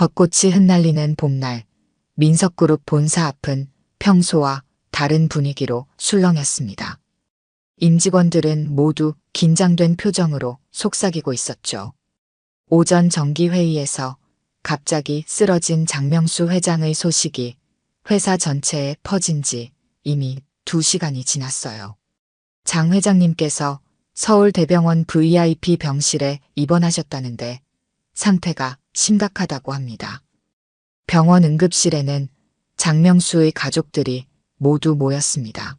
벚꽃이 흩날리는 봄날, 민석그룹 본사 앞은 평소와 다른 분위기로 술렁였습니다. 임직원들은 모두 긴장된 표정으로 속삭이고 있었죠. 오전 정기회의에서 갑자기 쓰러진 장명수 회장의 소식이 회사 전체에 퍼진 지 이미 2시간이 지났어요. 장 회장님께서 서울대병원 VIP 병실에 입원하셨다는데 상태가 심각하다고 합니다. 병원 응급실에는 장명수의 가족들이 모두 모였습니다.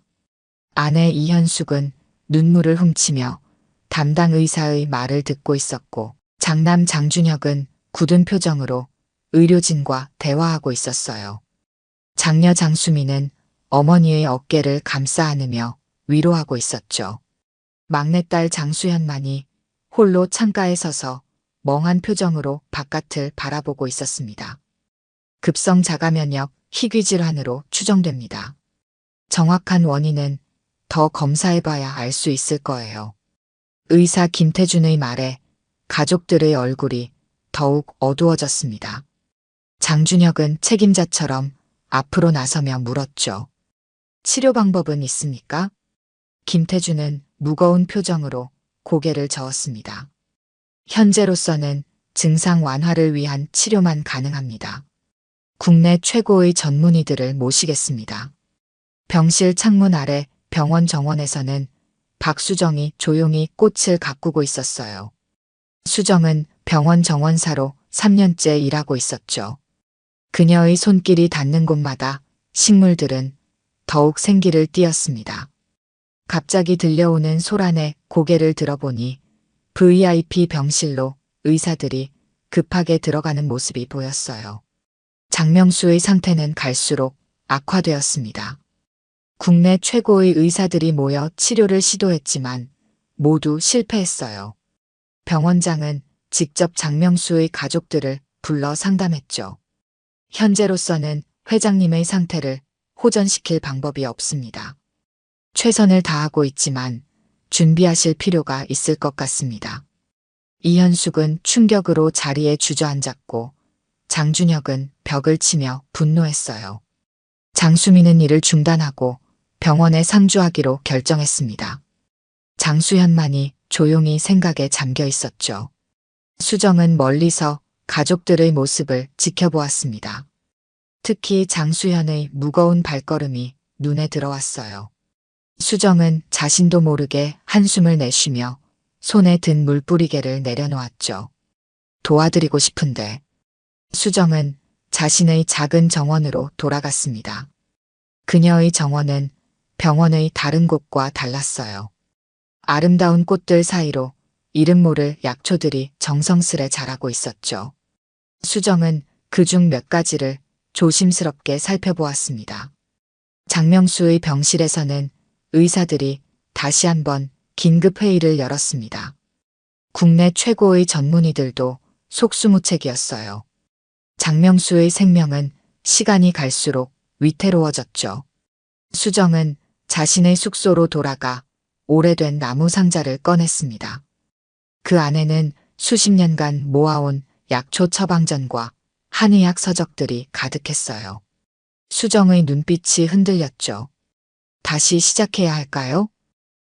아내 이현숙은 눈물을 훔치며 담당 의사의 말을 듣고 있었고 장남 장준혁은 굳은 표정으로 의료진과 대화하고 있었어요. 장녀 장수미는 어머니의 어깨를 감싸 안으며 위로하고 있었죠. 막내딸 장수현만이 홀로 창가에 서서 멍한 표정으로 바깥을 바라보고 있었습니다. 급성 자가면역 희귀질환으로 추정됩니다. 정확한 원인은 더 검사해봐야 알 수 있을 거예요. 의사 김태준의 말에 가족들의 얼굴이 더욱 어두워졌습니다. 장준혁은 책임자처럼 앞으로 나서며 물었죠. 치료 방법은 있습니까? 김태준은 무거운 표정으로 고개를 저었습니다. 현재로서는 증상 완화를 위한 치료만 가능합니다. 국내 최고의 전문의들을 모시겠습니다. 병실 창문 아래 병원 정원에서는 박수정이 조용히 꽃을 가꾸고 있었어요. 수정은 병원 정원사로 3년째 일하고 있었죠. 그녀의 손길이 닿는 곳마다 식물들은 더욱 생기를 띠었습니다. 갑자기 들려오는 소란에 고개를 들어보니 VIP 병실로 의사들이 급하게 들어가는 모습이 보였어요. 장명수의 상태는 갈수록 악화되었습니다. 국내 최고의 의사들이 모여 치료를 시도했지만 모두 실패했어요. 병원장은 직접 장명수의 가족들을 불러 상담했죠. 현재로서는 회장님의 상태를 호전시킬 방법이 없습니다. 최선을 다하고 있지만 준비하실 필요가 있을 것 같습니다. 이현숙은 충격으로 자리에 주저앉았고 장준혁은 벽을 치며 분노했어요. 장수미는 일을 중단하고 병원에 상주하기로 결정했습니다. 장수현만이 조용히 생각에 잠겨 있었죠. 수정은 멀리서 가족들의 모습을 지켜보았습니다. 특히 장수현의 무거운 발걸음이 눈에 들어왔어요. 수정은 자신도 모르게 한숨을 내쉬며 손에 든 물뿌리개를 내려놓았죠. 도와드리고 싶은데. 수정은 자신의 작은 정원으로 돌아갔습니다. 그녀의 정원은 병원의 다른 곳과 달랐어요. 아름다운 꽃들 사이로 이름 모를 약초들이 정성스레 자라고 있었죠. 수정은 그중 몇 가지를 조심스럽게 살펴보았습니다. 장명수의 병실에서는 의사들이 다시 한번 긴급회의를 열었습니다. 국내 최고의 전문의들도 속수무책이었어요. 장명수의 생명은 시간이 갈수록 위태로워졌죠. 수정은 자신의 숙소로 돌아가 오래된 나무 상자를 꺼냈습니다. 그 안에는 수십 년간 모아온 약초 처방전과 한의학 서적들이 가득했어요. 수정의 눈빛이 흔들렸죠. 다시 시작해야 할까요?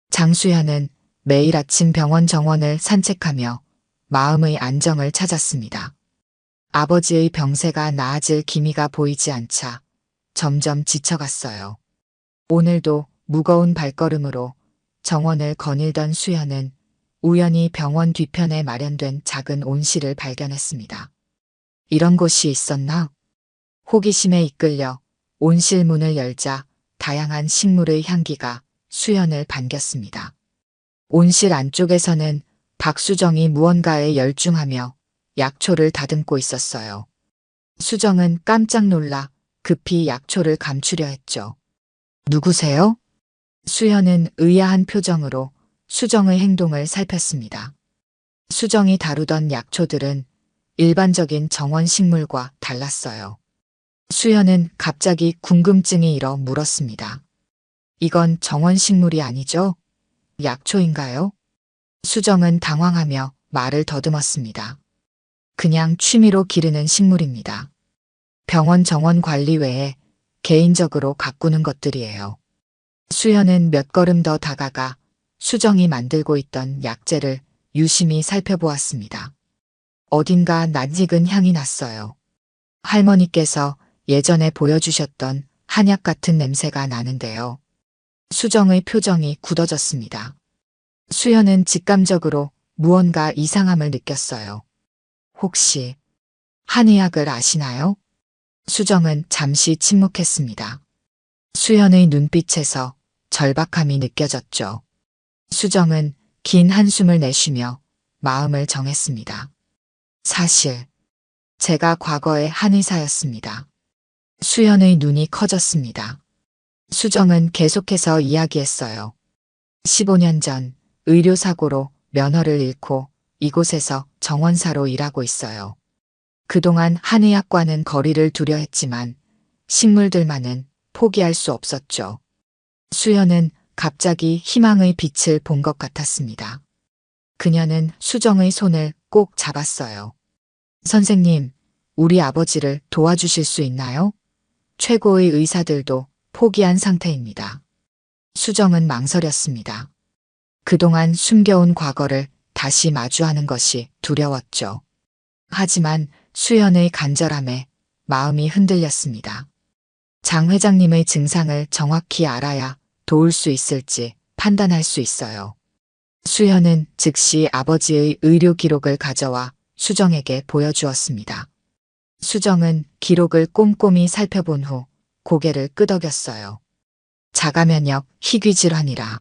장수현은 매일 아침 병원 정원을 산책하며 마음의 안정을 찾았습니다. 아버지의 병세가 나아질 기미가 보이지 않자 점점 지쳐갔어요. 오늘도 무거운 발걸음으로 정원을 거닐던 수현은 우연히 병원 뒤편에 마련된 작은 온실을 발견했습니다. 이런 곳이 있었나? 호기심에 이끌려 온실 문을 열자 다양한 식물의 향기가 수현을 반겼습니다. 온실 안쪽에서는 박수정이 무언가에 열중하며 약초를 다듬고 있었어요. 수정은 깜짝 놀라 급히 약초를 감추려 했죠. 누구세요? 수현은 의아한 표정으로 수정의 행동을 살폈습니다. 수정이 다루던 약초들은 일반적인 정원 식물과 달랐어요. 수현은 갑자기 궁금증이 일어 물었습니다. 이건 정원 식물이 아니죠? 약초인가요? 수정은 당황하며 말을 더듬었습니다. 그냥 취미로 기르는 식물입니다. 병원 정원 관리 외에 개인적으로 가꾸는 것들이에요. 수연은 몇 걸음 더 다가가 수정이 만들고 있던 약재를 유심히 살펴보았습니다. 어딘가 낯익은 향이 났어요. 할머니께서 예전에 보여주셨던 한약 같은 냄새가 나는데요. 수정의 표정이 굳어졌습니다. 수연은 직감적으로 무언가 이상함을 느꼈어요. 혹시 한의학을 아시나요? 수정은 잠시 침묵했습니다. 수연의 눈빛에서 절박함이 느껴졌죠. 수정은 긴 한숨을 내쉬며 마음을 정했습니다. 사실 제가 과거의 한의사였습니다. 수연의 눈이 커졌습니다. 수정은 계속해서 이야기했어요. 15년 전 의료사고로 면허를 잃고 이곳에서 정원사로 일하고 있어요. 그동안 한의학과는 거리를 두려 했지만 식물들만은 포기할 수 없었죠. 수연은 갑자기 희망의 빛을 본 것 같았습니다. 그녀는 수정의 손을 꼭 잡았어요. 선생님, 우리 아버지를 도와주실 수 있나요? 최고의 의사들도 포기한 상태입니다. 수정은 망설였습니다. 그동안 숨겨온 과거를 다시 마주하는 것이 두려웠죠. 하지만 수연의 간절함에 마음이 흔들렸습니다. 장 회장님의 증상을 정확히 알아야 도울 수 있을지 판단할 수 있어요. 수연은 즉시 아버지의 의료 기록을 가져와 수정에게 보여주었습니다. 수정은 기록을 꼼꼼히 살펴본 후 고개를 끄덕였어요. 자가면역 희귀질환이라.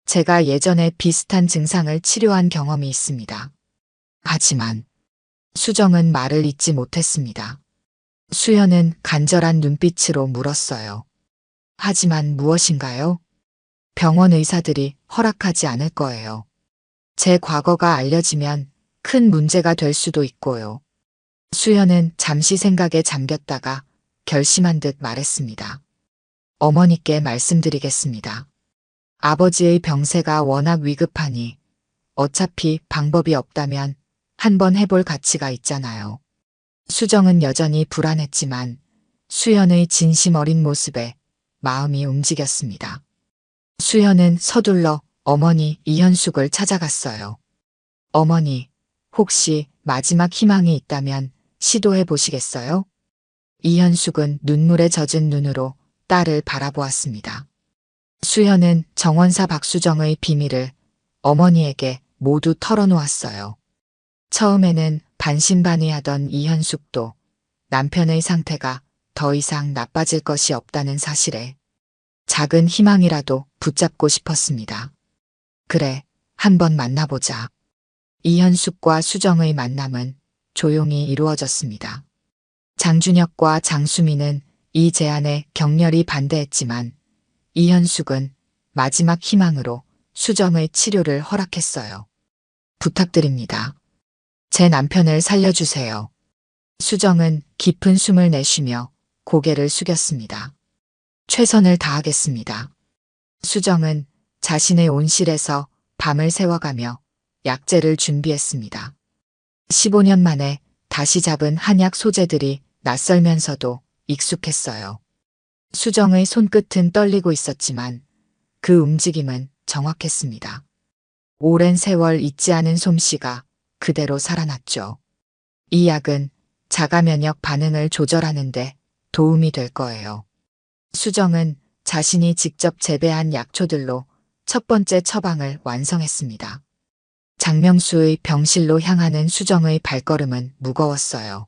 제가 예전에 비슷한 증상을 치료한 경험이 있습니다. 하지만 수정은 말을 잇지 못했습니다. 수연은 간절한 눈빛으로 물었어요. 하지만 무엇인가요? 병원 의사들이 허락하지 않을 거예요. 제 과거가 알려지면 큰 문제가 될 수도 있고요. 수연은 잠시 생각에 잠겼다가 결심한 듯 말했습니다. 어머니께 말씀드리겠습니다. 아버지의 병세가 워낙 위급하니 어차피 방법이 없다면 한번 해볼 가치가 있잖아요. 수정은 여전히 불안했지만 수연의 진심 어린 모습에 마음이 움직였습니다. 수연은 서둘러 어머니 이현숙을 찾아갔어요. 어머니, 혹시 마지막 희망이 있다면 시도해 보시겠어요? 이현숙은 눈물에 젖은 눈으로 딸을 바라보았습니다. 수연은 정원사 박수정의 비밀을 어머니에게 모두 털어놓았어요. 처음에는 반신반의하던 이현숙도 남편의 상태가 더 이상 나빠질 것이 없다는 사실에 작은 희망이라도 붙잡고 싶었습니다. 그래, 한번 만나보자. 이현숙과 수정의 만남은 조용히 이루어졌습니다. 장준혁과 장수미는 이 제안에 격렬히 반대했지만 이현숙은 마지막 희망으로 수정의 치료를 허락했어요. 부탁드립니다. 제 남편을 살려주세요. 수정은 깊은 숨을 내쉬며 고개를 숙였습니다. 최선을 다하겠습니다. 수정은 자신의 온실에서 밤을 새워가며 약재를 준비했습니다. 15년 만에 다시 잡은 한약 소재들이 낯설면서도 익숙했어요. 수정의 손끝은 떨리고 있었지만 그 움직임은 정확했습니다. 오랜 세월 잊지 않은 솜씨가 그대로 살아났죠. 이 약은 자가면역 반응을 조절하는데 도움이 될 거예요. 수정은 자신이 직접 재배한 약초들로 첫 번째 처방을 완성했습니다. 장명수의 병실로 향하는 수정의 발걸음은 무거웠어요.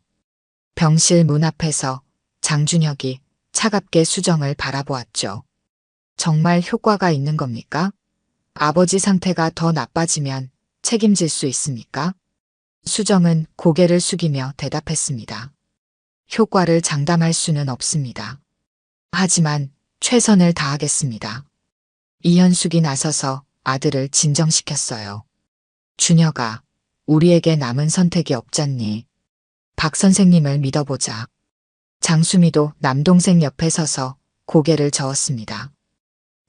병실 문 앞에서 장준혁이 차갑게 수정을 바라보았죠. 정말 효과가 있는 겁니까? 아버지 상태가 더 나빠지면 책임질 수 있습니까? 수정은 고개를 숙이며 대답했습니다. 효과를 장담할 수는 없습니다. 하지만 최선을 다하겠습니다. 이현숙이 나서서 아들을 진정시켰어요. 준혁아, 우리에게 남은 선택이 없잖니. 박 선생님을 믿어보자. 장수미도 남동생 옆에 서서 고개를 저었습니다.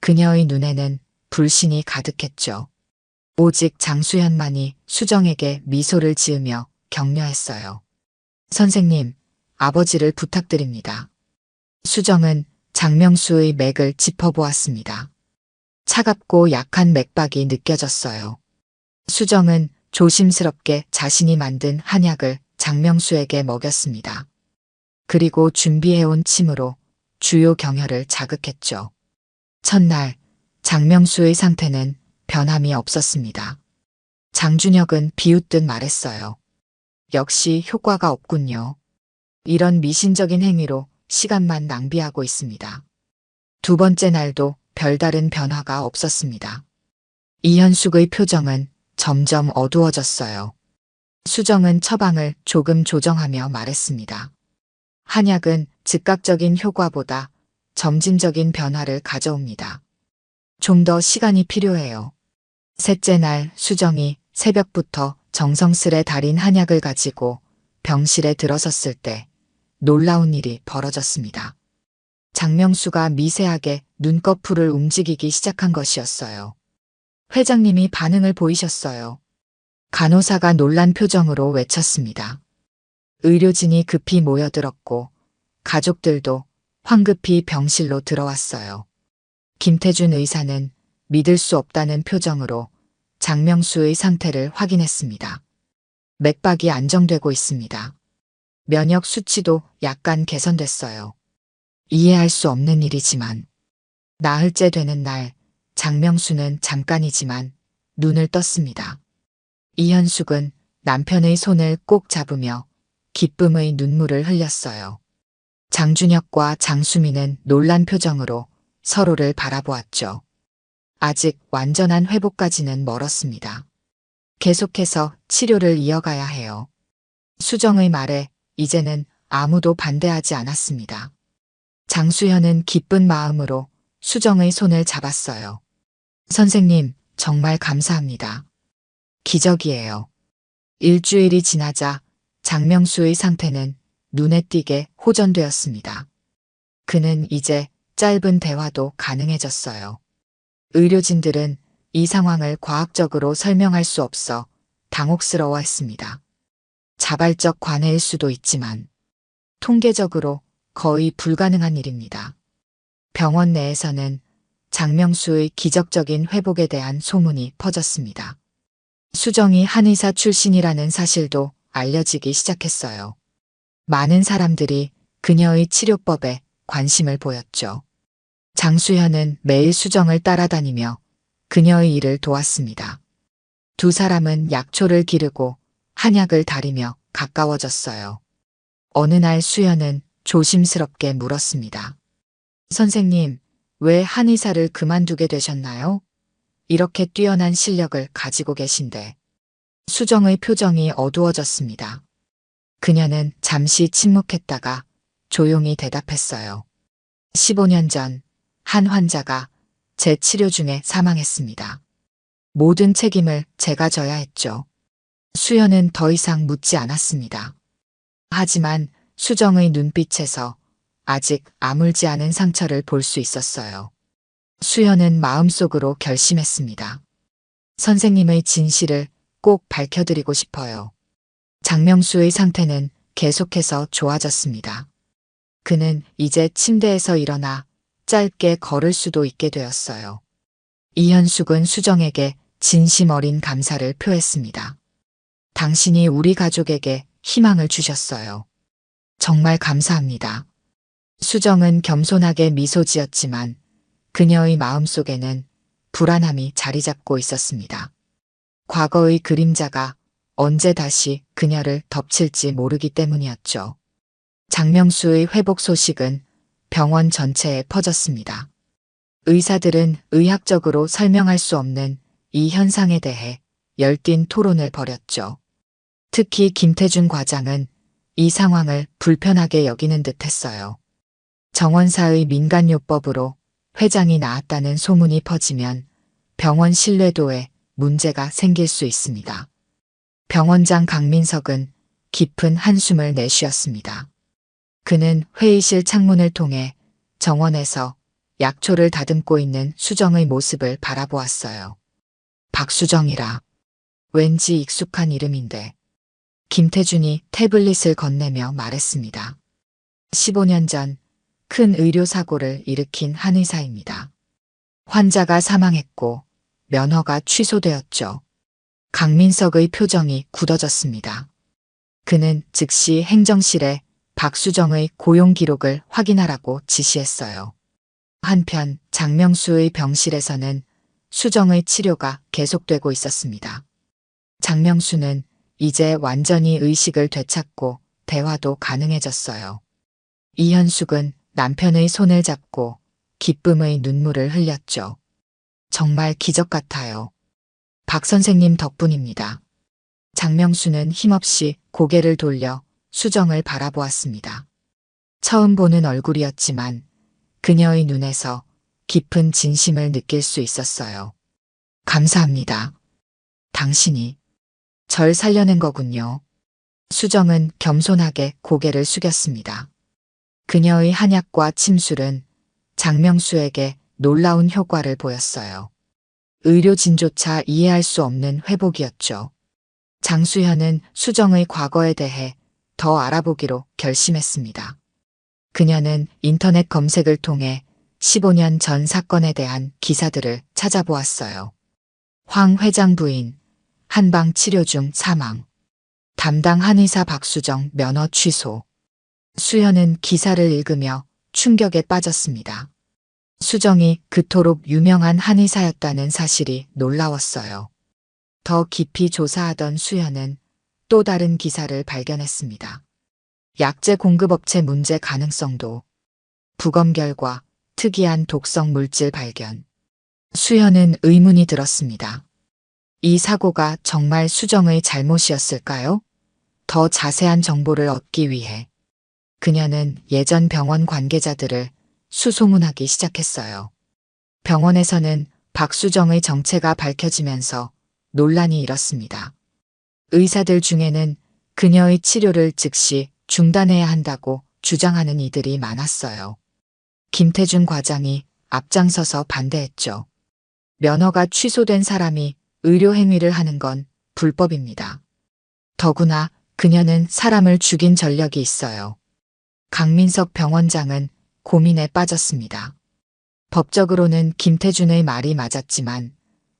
그녀의 눈에는 불신이 가득했죠. 오직 장수현만이 수정에게 미소를 지으며 격려했어요. 선생님, 아버지를 부탁드립니다. 수정은 장명수의 맥을 짚어보았습니다. 차갑고 약한 맥박이 느껴졌어요. 수정은 조심스럽게 자신이 만든 한약을 장명수에게 먹였습니다. 그리고 준비해온 침으로 주요 경혈을 자극했죠. 첫날 장명수의 상태는 변함이 없었습니다. 장준혁은 비웃듯 말했어요. 역시 효과가 없군요. 이런 미신적인 행위로 시간만 낭비하고 있습니다. 두 번째 날도 별다른 변화가 없었습니다. 이현숙의 표정은 점점 어두워졌어요. 수정은 처방을 조금 조정하며 말했습니다. 한약은 즉각적인 효과보다 점진적인 변화를 가져옵니다. 좀 더 시간이 필요해요. 셋째 날 수정이 새벽부터 정성스레 달인 한약을 가지고 병실에 들어섰을 때 놀라운 일이 벌어졌습니다. 장명수가 미세하게 눈꺼풀을 움직이기 시작한 것이었어요. 회장님이 반응을 보이셨어요. 간호사가 놀란 표정으로 외쳤습니다. 의료진이 급히 모여들었고 가족들도 황급히 병실로 들어왔어요. 김태준 의사는 믿을 수 없다는 표정으로 장명수의 상태를 확인했습니다. 맥박이 안정되고 있습니다. 면역 수치도 약간 개선됐어요. 이해할 수 없는 일이지만 나흘째 되는 날 장명수는 잠깐이지만 눈을 떴습니다. 이현숙은 남편의 손을 꼭 잡으며 기쁨의 눈물을 흘렸어요. 장준혁과 장수민은 놀란 표정으로 서로를 바라보았죠. 아직 완전한 회복까지는 멀었습니다. 계속해서 치료를 이어가야 해요. 수정의 말에 이제는 아무도 반대하지 않았습니다. 장수현은 기쁜 마음으로 수정의 손을 잡았어요. 선생님, 정말 감사합니다. 기적이에요. 일주일이 지나자 장명수의 상태는 눈에 띄게 호전되었습니다. 그는 이제 짧은 대화도 가능해졌어요. 의료진들은 이 상황을 과학적으로 설명할 수 없어 당혹스러워했습니다. 자발적 관해일 수도 있지만 통계적으로 거의 불가능한 일입니다. 병원 내에서는 장명수의 기적적인 회복에 대한 소문이 퍼졌습니다. 수정이 한의사 출신이라는 사실도 알려지기 시작했어요. 많은 사람들이 그녀의 치료법에 관심을 보였죠. 장수현은 매일 수정을 따라다니며 그녀의 일을 도왔습니다. 두 사람은 약초를 기르고 한약을 다리며 가까워졌어요. 어느 날 수현은 조심스럽게 물었습니다. 선생님, 왜 한의사를 그만두게 되셨나요? 이렇게 뛰어난 실력을 가지고 계신데. 수정의 표정이 어두워졌습니다. 그녀는 잠시 침묵했다가 조용히 대답했어요. 15년 전 한 환자가 제 치료 중에 사망했습니다. 모든 책임을 제가 져야 했죠. 수연은 더 이상 묻지 않았습니다. 하지만 수정의 눈빛에서 아직 아물지 않은 상처를 볼 수 있었어요. 수연은 마음속으로 결심했습니다. 선생님의 진실을 꼭 밝혀드리고 싶어요. 장명수의 상태는 계속해서 좋아졌습니다. 그는 이제 침대에서 일어나 짧게 걸을 수도 있게 되었어요. 이현숙은 수정에게 진심 어린 감사를 표했습니다. 당신이 우리 가족에게 희망을 주셨어요. 정말 감사합니다. 수정은 겸손하게 미소 지었지만 그녀의 마음속에는 불안함이 자리 잡고 있었습니다. 과거의 그림자가 언제 다시 그녀를 덮칠지 모르기 때문이었죠. 장명수의 회복 소식은 병원 전체에 퍼졌습니다. 의사들은 의학적으로 설명할 수 없는 이 현상에 대해 열띤 토론을 벌였죠. 특히 김태준 과장은 이 상황을 불편하게 여기는 듯 했어요. 정원사의 민간요법으로 회장이 나았다는 소문이 퍼지면 병원 신뢰도에 문제가 생길 수 있습니다. 병원장 강민석은 깊은 한숨을 내쉬었습니다. 그는 회의실 창문을 통해 정원에서 약초를 다듬고 있는 수정의 모습을 바라보았어요. 박수정이라. 왠지 익숙한 이름인데. 김태준이 태블릿을 건네며 말했습니다. 15년 전 큰 의료사고를 일으킨 한 의사입니다. 환자가 사망했고 면허가 취소되었죠. 강민석의 표정이 굳어졌습니다. 그는 즉시 행정실에 박수정의 고용 기록을 확인하라고 지시했어요. 한편 장명수의 병실에서는 수정의 치료가 계속되고 있었습니다. 장명수는 이제 완전히 의식을 되찾고 대화도 가능해졌어요. 이현숙은 남편의 손을 잡고 기쁨의 눈물을 흘렸죠. 정말 기적 같아요. 박 선생님 덕분입니다. 장명수는 힘없이 고개를 돌려 수정을 바라보았습니다. 처음 보는 얼굴이었지만 그녀의 눈에서 깊은 진심을 느낄 수 있었어요. 감사합니다. 당신이 절 살려낸 거군요. 수정은 겸손하게 고개를 숙였습니다. 그녀의 한약과 침술은 장명수에게 놀라운 효과를 보였어요. 의료진조차 이해할 수 없는 회복이었죠. 장수현은 수정의 과거에 대해 더 알아보기로 결심했습니다. 그녀는 인터넷 검색을 통해 15년 전 사건에 대한 기사들을 찾아보았어요. 황 회장 부인, 한방 치료 중 사망, 담당 한의사 박수정 면허 취소. 수현은 기사를 읽으며 충격에 빠졌습니다. 수정이 그토록 유명한 한의사였다는 사실이 놀라웠어요. 더 깊이 조사하던 수현은 또 다른 기사를 발견했습니다. 약재 공급업체 문제 가능성도, 부검 결과 특이한 독성 물질 발견. 수현은 의문이 들었습니다. 이 사고가 정말 수정의 잘못이었을까요? 더 자세한 정보를 얻기 위해 그녀는 예전 병원 관계자들을 수소문하기 시작했어요. 병원에서는 박수정의 정체가 밝혀지면서 논란이 일었습니다. 의사들 중에는 그녀의 치료를 즉시 중단해야 한다고 주장하는 이들이 많았어요. 김태준 과장이 앞장서서 반대했죠. 면허가 취소된 사람이 의료행위를 하는 건 불법입니다. 더구나 그녀는 사람을 죽인 전력이 있어요. 강민석 병원장은 고민에 빠졌습니다. 법적으로는 김태준의 말이 맞았지만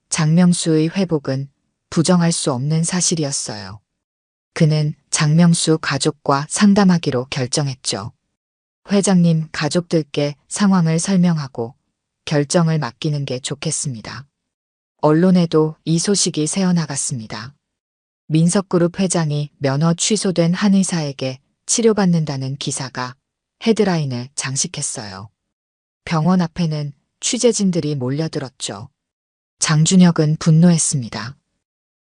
장명수의 회복은 부정할 수 없는 사실이었어요. 그는 장명수 가족과 상담하기로 결정했죠. 회장님 가족들께 상황을 설명하고 결정을 맡기는 게 좋겠습니다. 언론에도 이 소식이 새어나갔습니다. 민석그룹 회장이 면허 취소된 한의사에게 치료받는다는 기사가 헤드라인을 장식했어요. 병원 앞에는 취재진들이 몰려들었죠. 장준혁은 분노했습니다.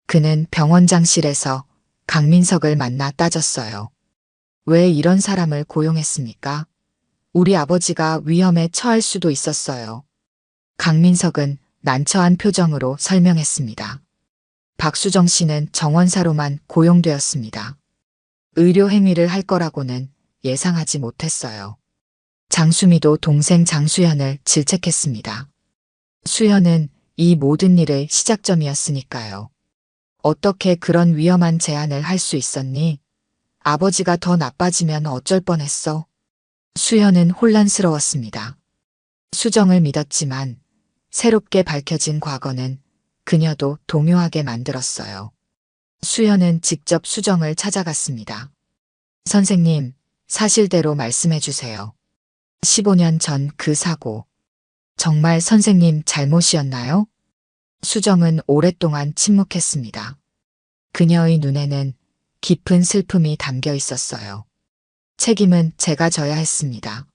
그는 병원장실에서 강민석을 만나 따졌어요. 왜 이런 사람을 고용했습니까? 우리 아버지가 위험에 처할 수도 있었어요. 강민석은 난처한 표정으로 설명했습니다. 박수정 씨는 정원사로만 고용되었습니다. 의료 행위를 할 거라고는 예상하지 못했어요. 장수미도 동생 장수현을 질책했습니다. 수현은 이 모든 일의 시작점이었으니까요. 어떻게 그런 위험한 제안을 할 수 있었니? 아버지가 더 나빠지면 어쩔 뻔했어. 수현은 혼란스러웠습니다. 수정을 믿었지만 새롭게 밝혀진 과거는 그녀도 동요하게 만들었어요. 수현은 직접 수정을 찾아갔습니다. 선생님, 사실대로 말씀해 주세요. 15년 전 그 사고, 정말 선생님 잘못이었나요? 수정은 오랫동안 침묵했습니다. 그녀의 눈에는 깊은 슬픔이 담겨 있었어요. 책임은 제가 져야 했습니다.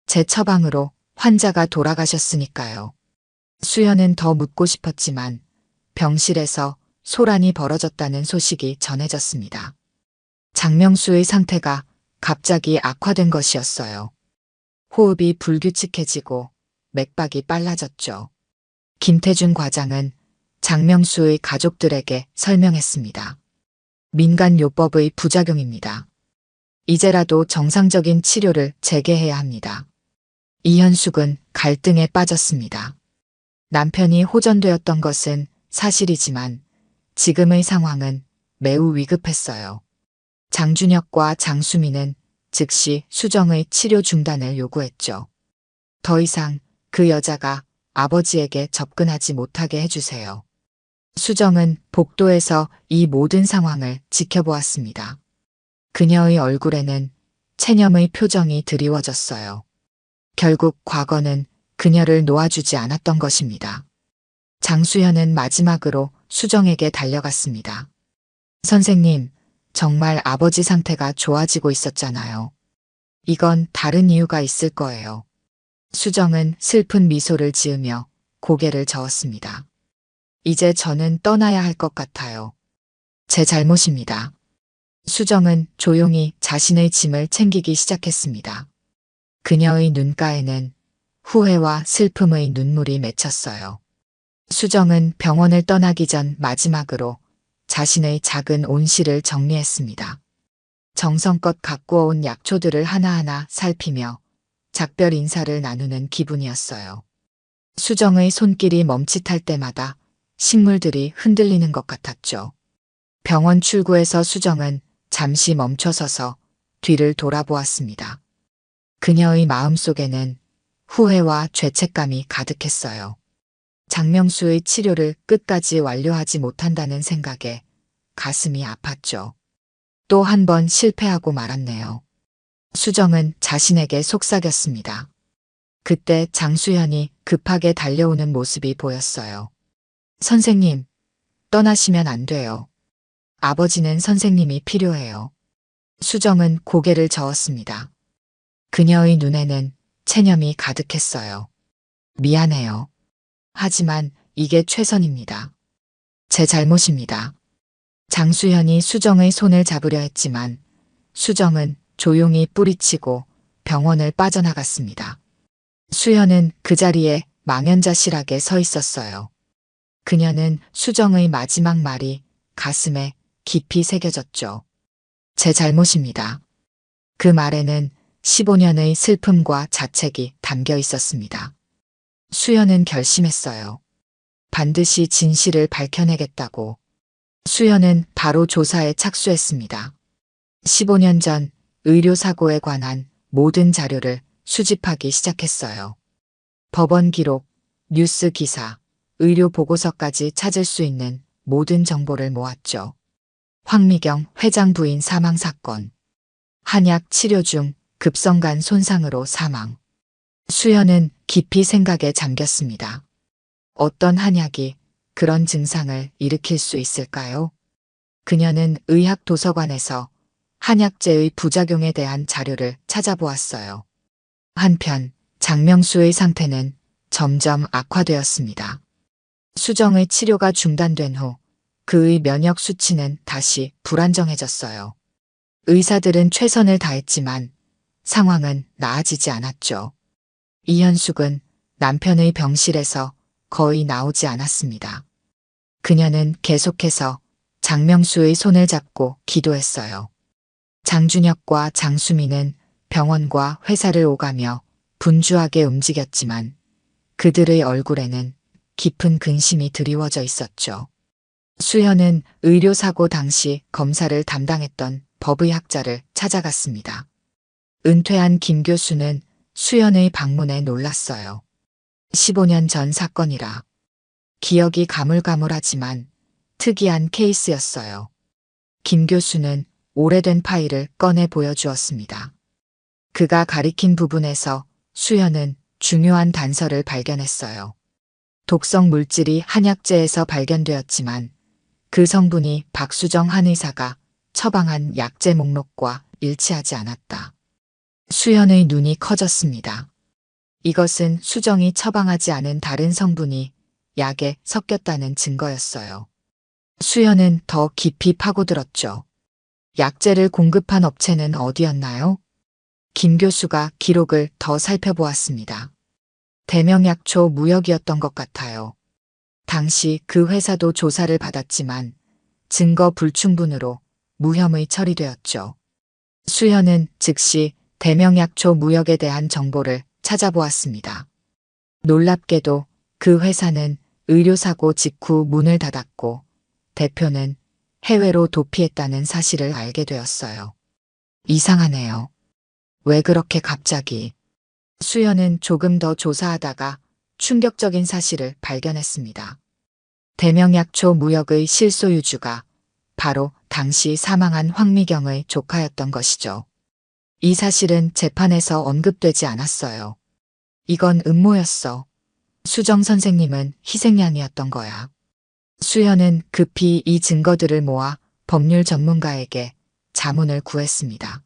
제 처방으로 환자가 돌아가셨으니까요. 수현은 더 묻고 싶었지만 병실에서 소란이 벌어졌다는 소식이 전해졌습니다. 장명수의 상태가 갑자기 악화된 것이었어요. 호흡이 불규칙해지고 맥박이 빨라졌죠. 김태준 과장은 장명수의 가족들에게 설명했습니다. 민간요법의 부작용입니다. 이제라도 정상적인 치료를 재개해야 합니다. 이현숙은 갈등에 빠졌습니다. 남편이 호전되었던 것은 사실이지만 지금의 상황은 매우 위급했어요. 장준혁과 장수미는 즉시 수정의 치료 중단을 요구했죠. 더 이상 그 여자가 아버지에게 접근하지 못하게 해주세요. 수정은 복도에서 이 모든 상황을 지켜보았습니다. 그녀의 얼굴에는 체념의 표정이 드리워졌어요. 결국 과거는 그녀를 놓아주지 않았던 것입니다. 장수현은 마지막으로 수정에게 달려갔습니다. 선생님, 정말 아버지 상태가 좋아지고 있었잖아요. 이건 다른 이유가 있을 거예요. 수정은 슬픈 미소를 지으며 고개를 저었습니다. 이제 저는 떠나야 할 것 같아요. 제 잘못입니다. 수정은 조용히 자신의 짐을 챙기기 시작했습니다. 그녀의 눈가에는 후회와 슬픔의 눈물이 맺혔어요. 수정은 병원을 떠나기 전 마지막으로 자신의 작은 온실을 정리했습니다. 정성껏 갖고 온 약초들을 하나하나 살피며 작별 인사를 나누는 기분이었어요. 수정의 손길이 멈칫할 때마다 식물들이 흔들리는 것 같았죠. 병원 출구에서 수정은 잠시 멈춰서서 뒤를 돌아보았습니다. 그녀의 마음속에는 후회와 죄책감이 가득했어요. 장명수의 치료를 끝까지 완료하지 못한다는 생각에 가슴이 아팠죠. 또 한 번 실패하고 말았네요. 수정은 자신에게 속삭였습니다. 그때 장수현이 급하게 달려오는 모습이 보였어요. 선생님, 떠나시면 안 돼요. 아버지는 선생님이 필요해요. 수정은 고개를 저었습니다. 그녀의 눈에는 체념이 가득했어요. 미안해요. 하지만 이게 최선입니다. 제 잘못입니다. 장수현이 수정의 손을 잡으려 했지만 수정은 조용히 뿌리치고 병원을 빠져나갔습니다. 수현은 그 자리에 망연자실하게 서 있었어요. 그녀는 수정의 마지막 말이 가슴에 깊이 새겨졌죠. 제 잘못입니다. 그 말에는 15년의 슬픔과 자책이 담겨 있었습니다. 수현은 결심했어요. 반드시 진실을 밝혀내겠다고. 수현은 바로 조사에 착수했습니다. 15년 전 의료사고에 관한 모든 자료를 수집하기 시작했어요. 법원 기록, 뉴스 기사, 의료 보고서까지 찾을 수 있는 모든 정보를 모았죠. 황미경 회장 부인 사망 사건, 한약 치료 중 급성간 손상으로 사망. 수현은 깊이 생각에 잠겼습니다. 어떤 한약이 그런 증상을 일으킬 수 있을까요? 그녀는 의학 도서관에서 한약재의 부작용에 대한 자료를 찾아보았어요. 한편 장명수의 상태는 점점 악화되었습니다. 수정의 치료가 중단된 후 그의 면역 수치는 다시 불안정해졌어요. 의사들은 최선을 다했지만 상황은 나아지지 않았죠. 이현숙은 남편의 병실에서 거의 나오지 않았습니다. 그녀는 계속해서 장명수의 손을 잡고 기도했어요. 장준혁과 장수미는 병원과 회사를 오가며 분주하게 움직였지만 그들의 얼굴에는 깊은 근심이 드리워져 있었죠. 수현은 의료사고 당시 검사를 담당했던 법의학자를 찾아갔습니다. 은퇴한 김 교수는 수현의 방문에 놀랐어요. 15년 전 사건이라 기억이 가물가물하지만 특이한 케이스였어요. 김 교수는 오래된 파일을 꺼내 보여주었습니다. 그가 가리킨 부분에서 수현은 중요한 단서를 발견했어요. 독성 물질이 한약재에서 발견되었지만 그 성분이 박수정 한의사가 처방한 약재 목록과 일치하지 않았다. 수현의 눈이 커졌습니다. 이것은 수정이 처방하지 않은 다른 성분이 약에 섞였다는 증거였어요. 수현은 더 깊이 파고들었죠. 약재를 공급한 업체는 어디였나요? 김 교수가 기록을 더 살펴보았습니다. 대명약초 무역이었던 것 같아요. 당시 그 회사도 조사를 받았지만 증거 불충분으로 무혐의 처리되었죠. 수현은 즉시 대명약초 무역에 대한 정보를 찾아보았습니다. 놀랍게도 그 회사는 의료사고 직후 문을 닫았고 대표는 해외로 도피했다는 사실을 알게 되었어요. 이상하네요. 왜 그렇게 갑자기? 수연은 조금 더 조사하다가 충격적인 사실을 발견했습니다. 대명약초 무역의 실소유주가 바로 당시 사망한 황미경의 조카였던 것이죠. 이 사실은 재판에서 언급되지 않았어요. 이건 음모였어. 수정 선생님은 희생양이었던 거야. 수연은 급히 이 증거들을 모아 법률 전문가에게 자문을 구했습니다.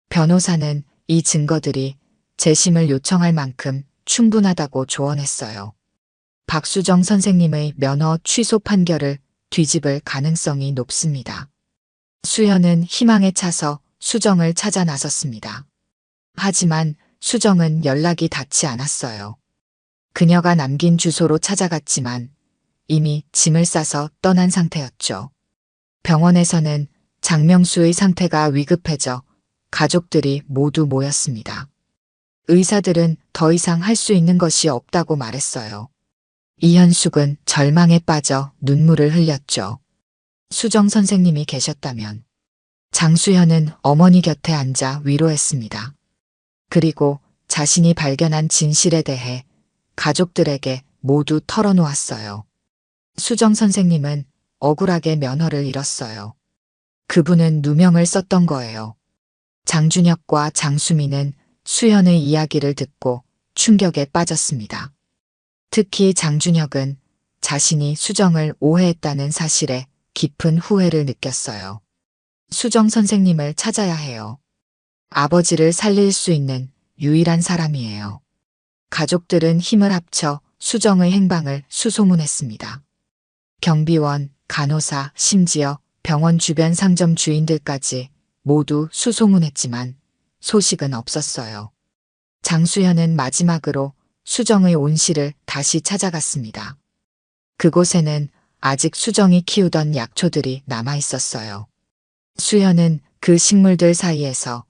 변호사는 이 증거들이 재심을 요청할 만큼 충분하다고 조언했어요. 박수정 선생님의 면허 취소 판결을 뒤집을 가능성이 높습니다. 수연은 희망에 차서 수정을 찾아 나섰습니다. 하지만 수정은 연락이 닿지 않았어요. 그녀가 남긴 주소로 찾아갔지만 이미 짐을 싸서 떠난 상태였죠. 병원에서는 장명수의 상태가 위급해져 가족들이 모두 모였습니다. 의사들은 더 이상 할 수 있는 것이 없다고 말했어요. 이현숙은 절망에 빠져 눈물을 흘렸죠. 수정 선생님이 계셨다면. 장수현은 어머니 곁에 앉아 위로했습니다. 그리고 자신이 발견한 진실에 대해 가족들에게 모두 털어놓았어요. 수정 선생님은 억울하게 면허를 잃었어요. 그분은 누명을 썼던 거예요. 장준혁과 장수미는 수현의 이야기를 듣고 충격에 빠졌습니다. 특히 장준혁은 자신이 수정을 오해했다는 사실에 깊은 후회를 느꼈어요. 수정 선생님을 찾아야 해요. 아버지를 살릴 수 있는 유일한 사람이에요. 가족들은 힘을 합쳐 수정의 행방을 수소문했습니다. 경비원, 간호사, 심지어 병원 주변 상점 주인들까지 모두 수소문했지만 소식은 없었어요. 장수현은 마지막으로 수정의 온실을 다시 찾아갔습니다. 그곳에는 아직 수정이 키우던 약초들이 남아 있었어요. 수현은 그 식물들 사이에서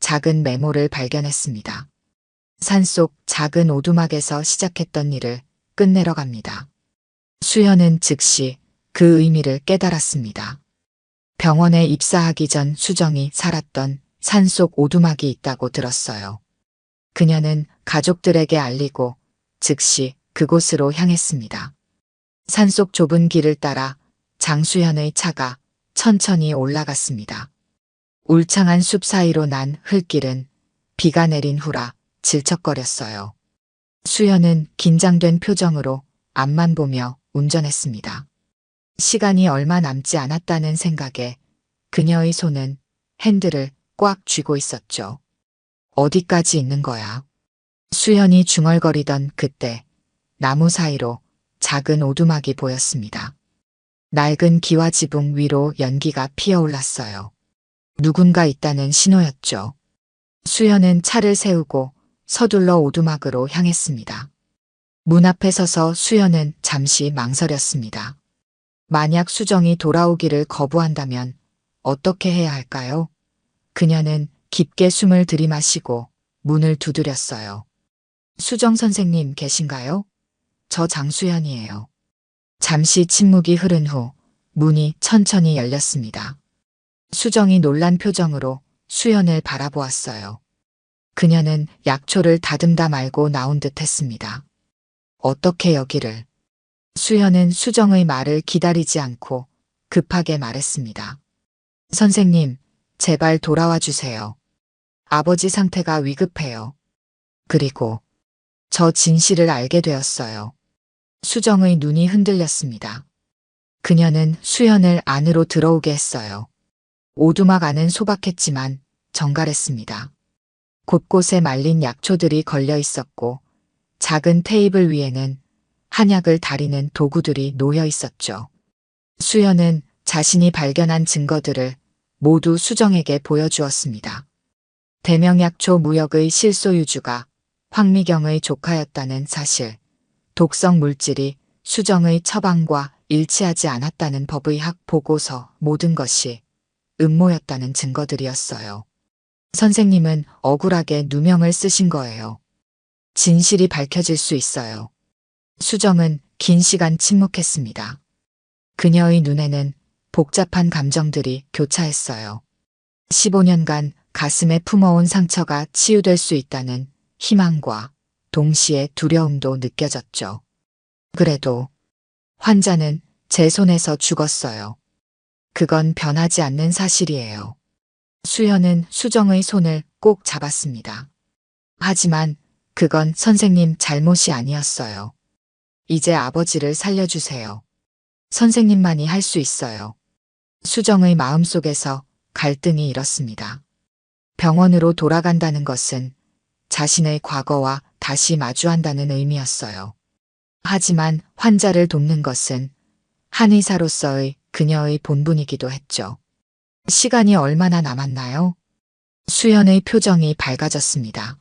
작은 메모를 발견했습니다. 산속 작은 오두막에서 시작했던 일을 끝내러 갑니다. 수현은 즉시 그 의미를 깨달았습니다. 병원에 입사하기 전 수정이 살았던 산속 오두막이 있다고 들었어요. 그녀는 가족들에게 알리고 즉시 그곳으로 향했습니다. 산속 좁은 길을 따라 장수현의 차가 천천히 올라갔습니다. 울창한 숲 사이로 난 흙길은 비가 내린 후라 질척거렸어요. 수연은 긴장된 표정으로 앞만 보며 운전했습니다. 시간이 얼마 남지 않았다는 생각에 그녀의 손은 핸들을 꽉 쥐고 있었죠. 어디까지 있는 거야? 수연이 중얼거리던 그때 나무 사이로 작은 오두막이 보였습니다. 낡은 기와 지붕 위로 연기가 피어올랐어요. 누군가 있다는 신호였죠. 수연은 차를 세우고 서둘러 오두막으로 향했습니다. 문 앞에 서서 수연은 잠시 망설였습니다. 만약 수정이 돌아오기를 거부한다면 어떻게 해야 할까요? 그녀는 깊게 숨을 들이마시고 문을 두드렸어요. 수정 선생님 계신가요? 저 장수연이에요. 잠시 침묵이 흐른 후 문이 천천히 열렸습니다. 수정이 놀란 표정으로 수연을 바라보았어요. 그녀는 약초를 다듬다 말고 나온 듯 했습니다. 어떻게 여기를? 수연은 수정의 말을 기다리지 않고 급하게 말했습니다. 선생님, 제발 돌아와 주세요. 아버지 상태가 위급해요. 그리고 저 진실을 알게 되었어요. 수정의 눈이 흔들렸습니다. 그녀는 수연을 안으로 들어오게 했어요. 오두막 안은 소박했지만 정갈했습니다. 곳곳에 말린 약초들이 걸려 있었고 작은 테이블 위에는 한약을 다리는 도구들이 놓여 있었죠. 수연은 자신이 발견한 증거들을 모두 수정에게 보여주었습니다. 대명약초 무역의 실소유주가 황미경의 조카였다는 사실, 독성 물질이 수정의 처방과 일치하지 않았다는 법의학 보고서, 모든 것이 음모였다는 증거들이었어요. 선생님은 억울하게 누명을 쓰신 거예요. 진실이 밝혀질 수 있어요. 수정은 긴 시간 침묵했습니다. 그녀의 눈에는 복잡한 감정들이 교차했어요. 15년간 가슴에 품어온 상처가 치유될 수 있다는 희망과 동시에 두려움도 느껴졌죠. 그래도 환자는 제 손에서 죽었어요. 그건 변하지 않는 사실이에요. 수연은 수정의 손을 꼭 잡았습니다. 하지만 그건 선생님 잘못이 아니었어요. 이제 아버지를 살려주세요. 선생님만이 할 수 있어요. 수정의 마음속에서 갈등이 일었습니다. 병원으로 돌아간다는 것은 자신의 과거와 다시 마주한다는 의미였어요. 하지만 환자를 돕는 것은 한의사로서의 그녀의 본분이기도 했죠. 시간이 얼마나 남았나요? 수연의 표정이 밝아졌습니다.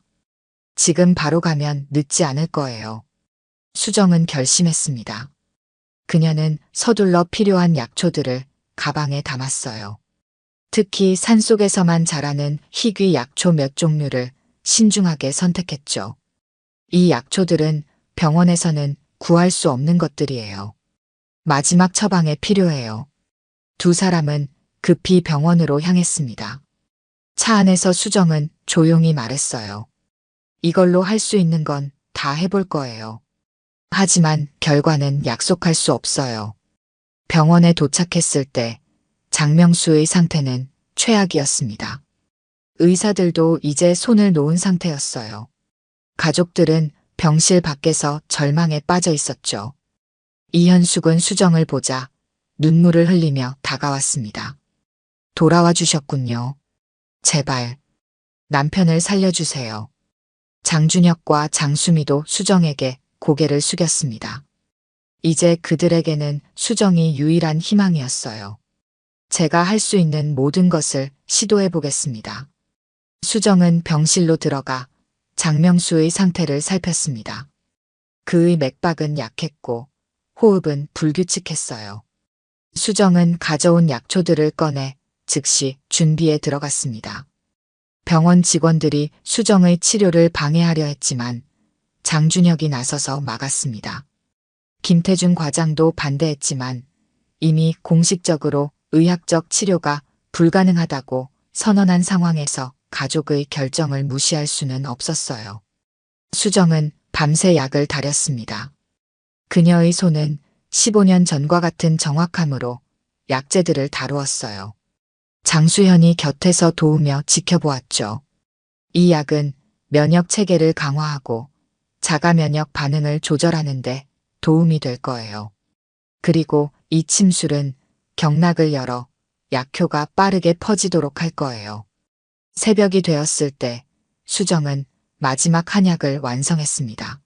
지금 바로 가면 늦지 않을 거예요. 수정은 결심했습니다. 그녀는 서둘러 필요한 약초들을 가방에 담았어요. 특히 산속에서만 자라는 희귀 약초 몇 종류를 신중하게 선택했죠. 이 약초들은 병원에서는 구할 수 없는 것들이에요. 마지막 처방에 필요해요. 두 사람은 급히 병원으로 향했습니다. 차 안에서 수정은 조용히 말했어요. 이걸로 할 수 있는 건 다 해볼 거예요. 하지만 결과는 약속할 수 없어요. 병원에 도착했을 때 장명수의 상태는 최악이었습니다. 의사들도 이제 손을 놓은 상태였어요. 가족들은 병실 밖에서 절망에 빠져 있었죠. 이현숙은 수정을 보자 눈물을 흘리며 다가왔습니다. 돌아와 주셨군요. 제발 남편을 살려주세요. 장준혁과 장수미도 수정에게 고개를 숙였습니다. 이제 그들에게는 수정이 유일한 희망이었어요. 제가 할 수 있는 모든 것을 시도해 보겠습니다. 수정은 병실로 들어가 장명수의 상태를 살폈습니다. 그의 맥박은 약했고 호흡은 불규칙했어요. 수정은 가져온 약초들을 꺼내 즉시 준비에 들어갔습니다. 병원 직원들이 수정의 치료를 방해하려 했지만 장준혁이 나서서 막았습니다. 김태준 과장도 반대했지만 이미 공식적으로 의학적 치료가 불가능하다고 선언한 상황에서 가족의 결정을 무시할 수는 없었어요. 수정은 밤새 약을 다렸습니다. 그녀의 손은 15년 전과 같은 정확함으로 약재들을 다루었어요. 장수현이 곁에서 도우며 지켜보았죠. 이 약은 면역 체계를 강화하고 자가 면역 반응을 조절하는데 도움이 될 거예요. 그리고 이 침술은 경락을 열어 약효가 빠르게 퍼지도록 할 거예요. 새벽이 되었을 때 수정은 마지막 한 약을 완성했습니다.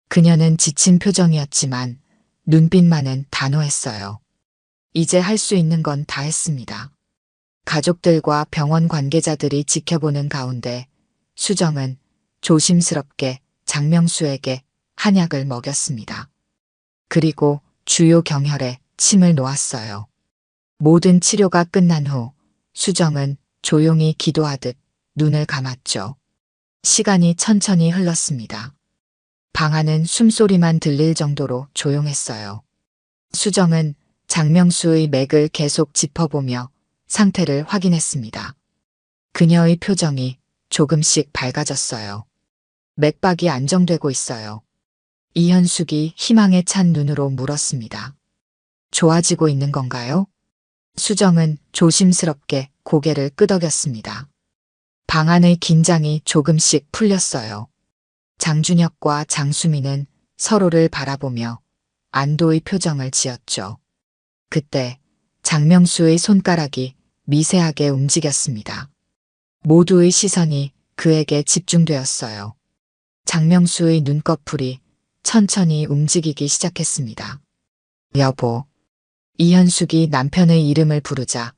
그녀는 지친 표정이었지만 눈빛만은 단호했어요. 이제 할 수 있는 건 다 했습니다. 가족들과 병원 관계자들이 지켜보는 가운데 수정은 조심스럽게 장명수에게 한약을 먹였습니다. 그리고 주요 경혈에 침을 놓았어요. 모든 치료가 끝난 후 수정은 조용히 기도하듯 눈을 감았죠. 시간이 천천히 흘렀습니다. 방 안은 숨소리만 들릴 정도로 조용했어요. 수정은 장명수의 맥을 계속 짚어보며 상태를 확인했습니다. 그녀의 표정이 조금씩 밝아졌어요. 맥박이 안정되고 있어요. 이현숙이 희망에 찬 눈으로 물었습니다. 좋아지고 있는 건가요? 수정은 조심스럽게 고개를 끄덕였습니다. 방 안의 긴장이 조금씩 풀렸어요. 장준혁과 장수미는 서로를 바라보며 안도의 표정을 지었죠. 그때 장명수의 손가락이 미세하게 움직였습니다. 모두의 시선이 그에게 집중되었어요. 장명수의 눈꺼풀이 천천히 움직이기 시작했습니다. 여보. 이현숙이 남편의 이름을 부르자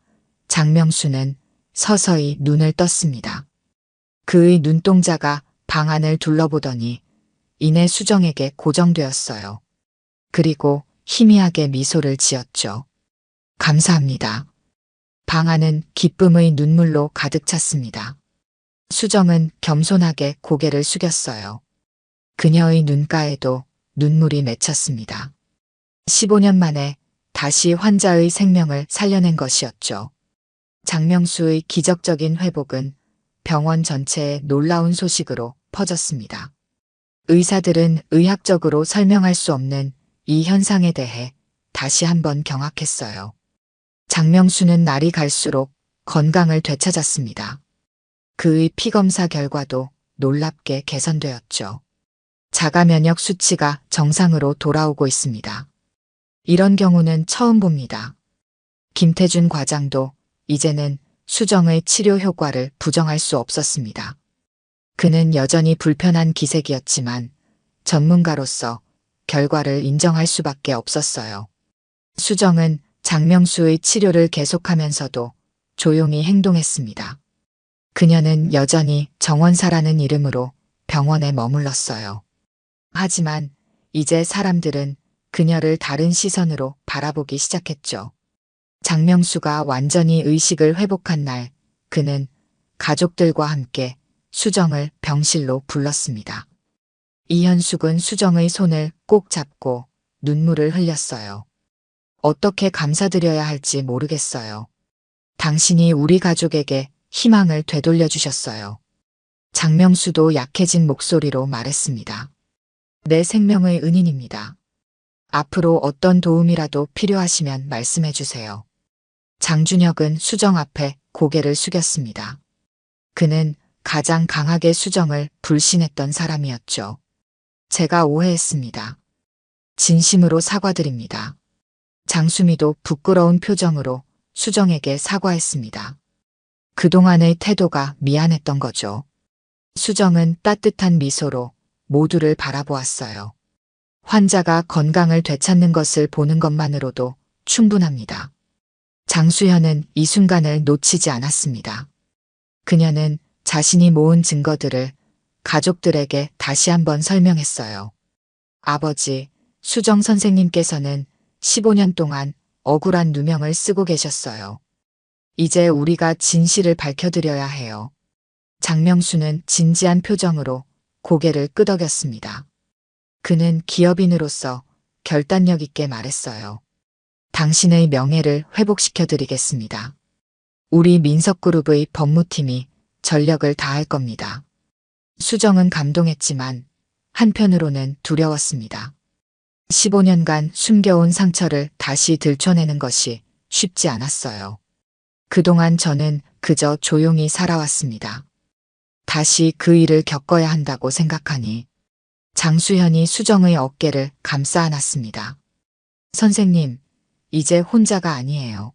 장명수는 서서히 눈을 떴습니다. 그의 눈동자가 방 안을 둘러보더니 이내 수정에게 고정되었어요. 그리고 희미하게 미소를 지었죠. 감사합니다. 방 안은 기쁨의 눈물로 가득 찼습니다. 수정은 겸손하게 고개를 숙였어요. 그녀의 눈가에도 눈물이 맺혔습니다. 15년 만에 다시 환자의 생명을 살려낸 것이었죠. 장명수의 기적적인 회복은 병원 전체에 놀라운 소식으로 퍼졌습니다. 의사들은 의학적으로 설명할 수 없는 이 현상에 대해 다시 한번 경악했어요. 장명수는 날이 갈수록 건강을 되찾았습니다. 그의 피검사 결과도 놀랍게 개선되었죠. 자가 면역 수치가 정상으로 돌아오고 있습니다. 이런 경우는 처음 봅니다. 김태준 과장도 이제는 수정의 치료 효과를 부정할 수 없었습니다. 그는 여전히 불편한 기색이었지만 전문가로서 결과를 인정할 수밖에 없었어요. 수정은 장명수의 치료를 계속하면서도 조용히 행동했습니다. 그녀는 여전히 정원사라는 이름으로 병원에 머물렀어요. 하지만 이제 사람들은 그녀를 다른 시선으로 바라보기 시작했죠. 장명수가 완전히 의식을 회복한 날, 그는 가족들과 함께 수정을 병실로 불렀습니다. 이현숙은 수정의 손을 꼭 잡고 눈물을 흘렸어요. 어떻게 감사드려야 할지 모르겠어요. 당신이 우리 가족에게 희망을 되돌려 주셨어요. 장명수도 약해진 목소리로 말했습니다. 내 생명의 은인입니다. 앞으로 어떤 도움이라도 필요하시면 말씀해 주세요. 장준혁은 수정 앞에 고개를 숙였습니다. 그는 가장 강하게 수정을 불신했던 사람이었죠. 제가 오해했습니다. 진심으로 사과드립니다. 장수미도 부끄러운 표정으로 수정에게 사과했습니다. 그동안의 태도가 미안했던 거죠. 수정은 따뜻한 미소로 모두를 바라보았어요. 환자가 건강을 되찾는 것을 보는 것만으로도 충분합니다. 장수현은 이 순간을 놓치지 않았습니다. 그녀는 자신이 모은 증거들을 가족들에게 다시 한번 설명했어요. 아버지, 수정 선생님께서는 15년 동안 억울한 누명을 쓰고 계셨어요. 이제 우리가 진실을 밝혀드려야 해요. 장명수는 진지한 표정으로 고개를 끄덕였습니다. 그는 기업인으로서 결단력 있게 말했어요. 당신의 명예를 회복시켜드리겠습니다. 우리 민석그룹의 법무팀이 전력을 다할 겁니다. 수정은 감동했지만 한편으로는 두려웠습니다. 15년간 숨겨온 상처를 다시 들춰내는 것이 쉽지 않았어요. 그동안 저는 그저 조용히 살아왔습니다. 다시 그 일을 겪어야 한다고 생각하니 장수현이 수정의 어깨를 감싸 안았습니다. 선생님, 이제 혼자가 아니에요.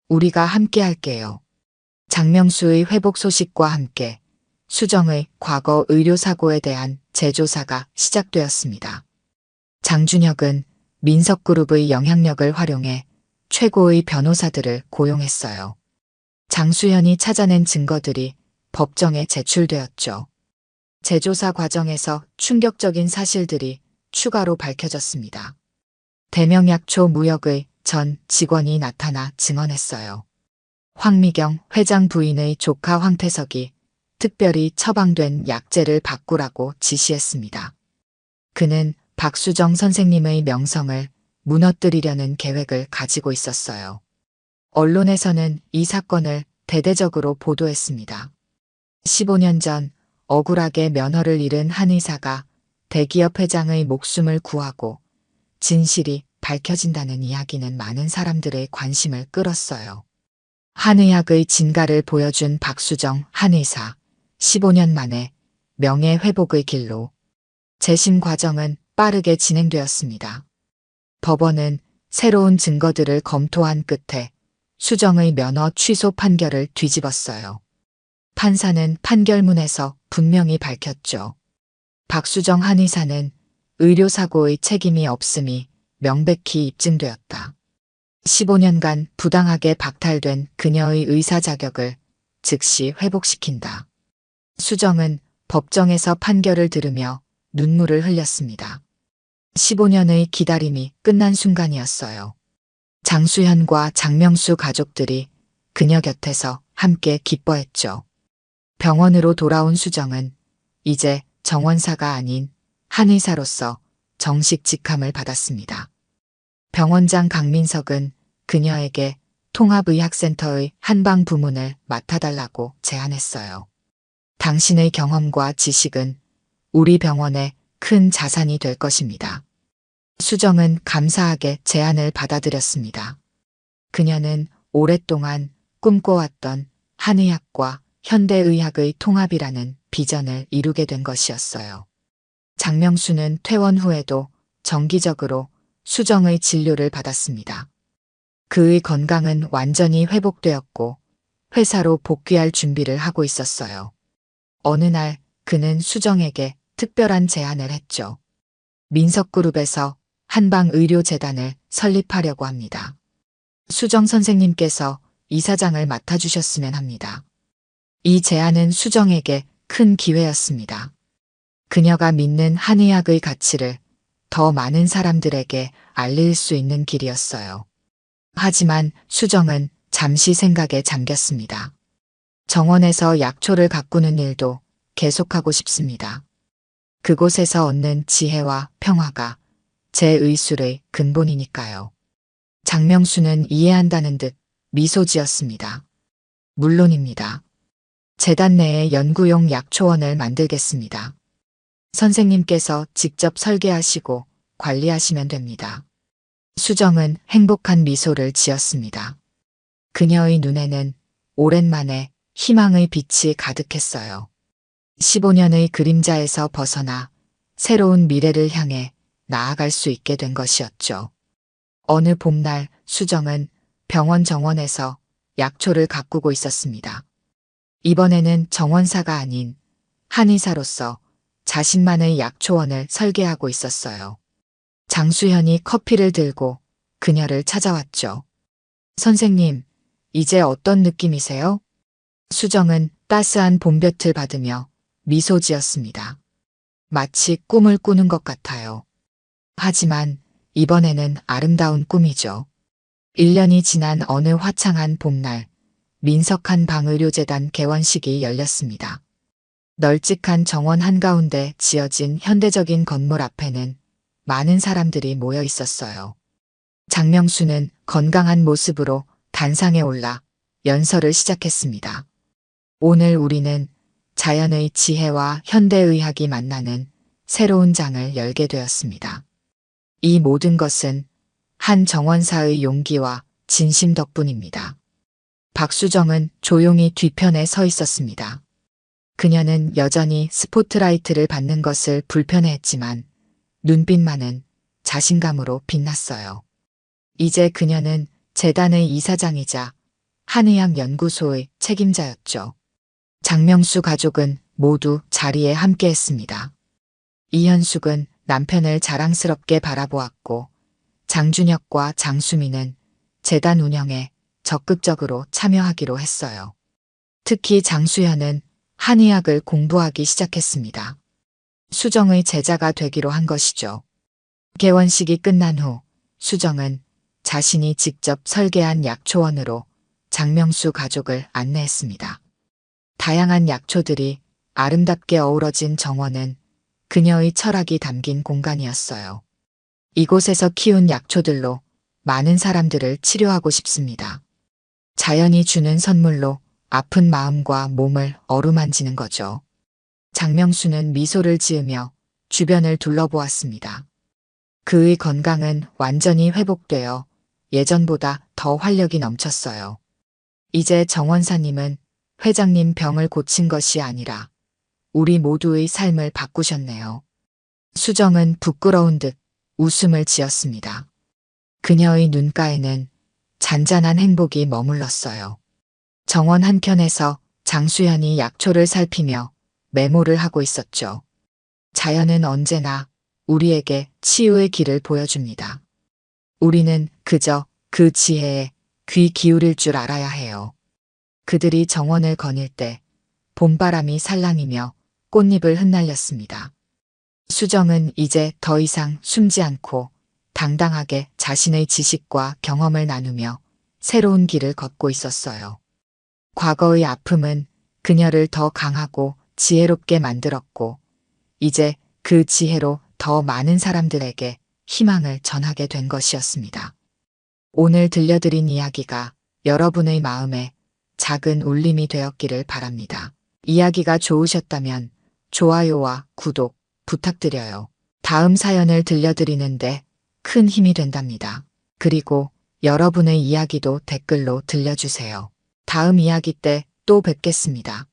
우리가 함께 할게요. 장명수의 회복 소식과 함께 수정의 과거 의료사고에 대한 재조사가 시작되었습니다. 장준혁은 민석그룹의 영향력을 활용해 최고의 변호사들을 고용했어요. 장수현이 찾아낸 증거들이 법정에 제출되었죠. 재조사 과정에서 충격적인 사실들이 추가로 밝혀졌습니다. 대명약초 무역의 전 직원이 나타나 증언했어요. 황미경 회장 부인의 조카 황태석이 특별히 처방된 약재를 바꾸라고 지시했습니다. 그는 박수정 선생님의 명성을 무너뜨리려는 계획을 가지고 있었어요. 언론에서는 이 사건을 대대적으로 보도했습니다. 15년 전 억울하게 면허를 잃은 한 의사가 대기업 회장의 목숨을 구하고 진실이 밝혀진다는 이야기는 많은 사람들의 관심을 끌었어요. 한의학의 진가를 보여준 박수정 한의사, 15년 만에 명예 회복의 길로. 재심 과정은 빠르게 진행되었습니다. 법원은 새로운 증거들을 검토한 끝에 수정의 면허 취소 판결을 뒤집었어요. 판사는 판결문에서 분명히 밝혔죠. 박수정 한의사는 의료사고의 책임이 없음이 명백히 입증되었다. 15년간 부당하게 박탈된 그녀의 의사 자격을 즉시 회복시킨다. 수정은 법정에서 판결을 들으며 눈물을 흘렸습니다. 15년의 기다림이 끝난 순간이었어요. 장수현과 장명수 가족들이 그녀 곁에서 함께 기뻐했죠. 병원으로 돌아온 수정은 이제 정원사가 아닌 한의사로서 정식 직함을 받았습니다. 병원장 강민석은 그녀에게 통합의학센터의 한방 부문을 맡아달라고 제안했어요. 당신의 경험과 지식은 우리 병원의 큰 자산이 될 것입니다. 수정은 감사하게 제안을 받아들였습니다. 그녀는 오랫동안 꿈꿔왔던 한의학과 현대의학의 통합이라는 비전을 이루게 된 것이었어요. 장명수는 퇴원 후에도 정기적으로 수정의 진료를 받았습니다. 그의 건강은 완전히 회복되었고 회사로 복귀할 준비를 하고 있었어요. 어느 날 그는 수정에게 특별한 제안을 했죠. 민석그룹에서 한방의료재단을 설립하려고 합니다. 수정 선생님께서 이사장을 맡아주셨으면 합니다. 이 제안은 수정에게 큰 기회였습니다. 그녀가 믿는 한의학의 가치를 더 많은 사람들에게 알릴 수 있는 길이었어요. 하지만 수정은 잠시 생각에 잠겼습니다. 정원에서 약초를 가꾸는 일도 계속하고 싶습니다. 그곳에서 얻는 지혜와 평화가 제 의술의 근본이니까요. 장명수는 이해한다는 듯 미소 지었습니다. 물론입니다. 재단 내에 연구용 약초원을 만들겠습니다. 선생님께서 직접 설계하시고 관리하시면 됩니다. 수정은 행복한 미소를 지었습니다. 그녀의 눈에는 오랜만에 희망의 빛이 가득했어요. 15년의 그림자에서 벗어나 새로운 미래를 향해 나아갈 수 있게 된 것이었죠. 어느 봄날 수정은 병원 정원에서 약초를 가꾸고 있었습니다. 이번에는 정원사가 아닌 한의사로서 자신만의 약초원을 설계하고 있었어요. 장수현이 커피를 들고 그녀를 찾아왔죠. 선생님, 이제 어떤 느낌이세요? 수정은 따스한 봄볕을 받으며 미소 지었습니다. 마치 꿈을 꾸는 것 같아요. 하지만 이번에는 아름다운 꿈이죠. 1년이 지난 어느 화창한 봄날, 민석한 방의료재단 개원식이 열렸습니다. 널찍한 정원 한가운데 지어진 현대적인 건물 앞에는 많은 사람들이 모여 있었어요. 장명수는 건강한 모습으로 단상에 올라 연설을 시작했습니다. 오늘 우리는 자연의 지혜와 현대의학이 만나는 새로운 장을 열게 되었습니다. 이 모든 것은 한 정원사의 용기와 진심 덕분입니다. 박수정은 조용히 뒤편에 서 있었습니다. 그녀는 여전히 스포트라이트를 받는 것을 불편해했지만 눈빛만은 자신감으로 빛났어요. 이제 그녀는 재단의 이사장이자 한의학 연구소의 책임자였죠. 장명수 가족은 모두 자리에 함께했습니다. 이현숙은 남편을 자랑스럽게 바라보았고 장준혁과 장수민은 재단 운영에 적극적으로 참여하기로 했어요. 특히 장수현은 한의학을 공부하기 시작했습니다. 수정의 제자가 되기로 한 것이죠. 개원식이 끝난 후 수정은 자신이 직접 설계한 약초원으로 장명수 가족을 안내했습니다. 다양한 약초들이 아름답게 어우러진 정원은 그녀의 철학이 담긴 공간이었어요. 이곳에서 키운 약초들로 많은 사람들을 치료하고 싶습니다. 자연이 주는 선물로 아픈 마음과 몸을 어루만지는 거죠. 장명수는 미소를 지으며 주변을 둘러보았습니다. 그의 건강은 완전히 회복되어 예전보다 더 활력이 넘쳤어요. 이제 정원사님은 회장님 병을 고친 것이 아니라 우리 모두의 삶을 바꾸셨네요. 수정은 부끄러운 듯 웃음을 지었습니다. 그녀의 눈가에는 잔잔한 행복이 머물렀어요. 정원 한켠에서 장수현이 약초를 살피며 메모를 하고 있었죠. 자연은 언제나 우리에게 치유의 길을 보여줍니다. 우리는 그저 그 지혜에 귀 기울일 줄 알아야 해요. 그들이 정원을 거닐 때 봄바람이 살랑이며 꽃잎을 흩날렸습니다. 수정은 이제 더 이상 숨지 않고 당당하게 자신의 지식과 경험을 나누며 새로운 길을 걷고 있었어요. 과거의 아픔은 그녀를 더 강하고 지혜롭게 만들었고 이제 그 지혜로 더 많은 사람들에게 희망을 전하게 된 것이었습니다. 오늘 들려드린 이야기가 여러분의 마음에 작은 울림이 되었기를 바랍니다. 이야기가 좋으셨다면 좋아요와 구독 부탁드려요. 다음 사연을 들려드리는데 큰 힘이 된답니다. 그리고 여러분의 이야기도 댓글로 들려주세요. 다음 이야기 때 또 뵙겠습니다.